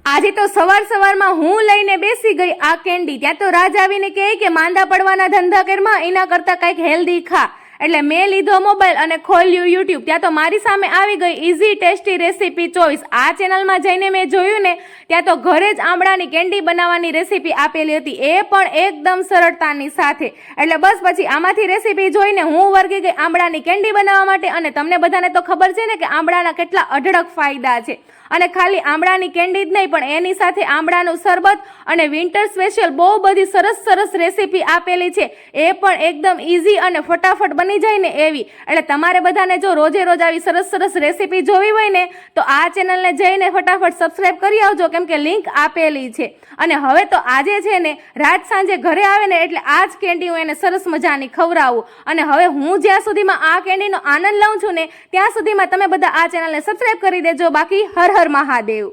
આજે તો સવારમાં હું લઈને બેસી ગઈ આ કેન્ડી. ત્યાં તો રાજ આવીને કહે કે માંદા પડવાના ધંધા કરમાં એના કરતા કંઈક હેલ્ધી ખા. એટલે મેં લીધો મોબાઈલ અને ખોલ્યું યુટ્યુબ. ત્યાં તો મારી સામે આવી ગઈ ઇઝી ટેસ્ટી રેસીપી ચોઈસ. આ ચેનલમાં જઈને મેં જોયું ને ત્યાં તો ઘરે જ આમળાની કેન્ડી બનાવવાની રેસીપી આપેલી હતી, એ પણ એકદમ સરળતાની સાથે. એટલે બસ પછી આમાંથી રેસીપી જોઈને હું વર્ગી ગઈ આમળાની કેન્ડી બનાવવા માટે. અને તમને બધાને તો ખબર છે ને કે આમળાના કેટલા અઢળક ફાયદા છે. અને ખાલી આમળાની કેન્ડી જ નહીં પણ એની સાથે આમળાનું શરબત અને વિન્ટર સ્પેશિયલ બહુ બધી સરસ રેસીપી આપેલી છે, એ પણ એકદમ ઇઝી અને ફટાફટ બની જાય ને એવી. એટલે તમારે બધાને જો રોજે રોજ આવી સરસ રેસીપી જોવી હોય ને તો આ ચેનલને જઈને ફટાફટ સબસ્ક્રાઇબ કરી આવજો, કેમ કે લિંક આપેલી છે. અને હવે તો આજે છે ને રાત સાંજે ઘરે આવે ને એટલે આ જ કેન્ડી હું એને સરસ મજાની ખવડાવું. અને હવે હું જ્યાં સુધીમાં આ કેન્ડીનો આનંદ લઉં છું ને ત્યાં સુધીમાં તમે બધા આ ચેનલને સબસ્ક્રાઇબ કરી દેજો. બાકી હર હર મહાદેવ.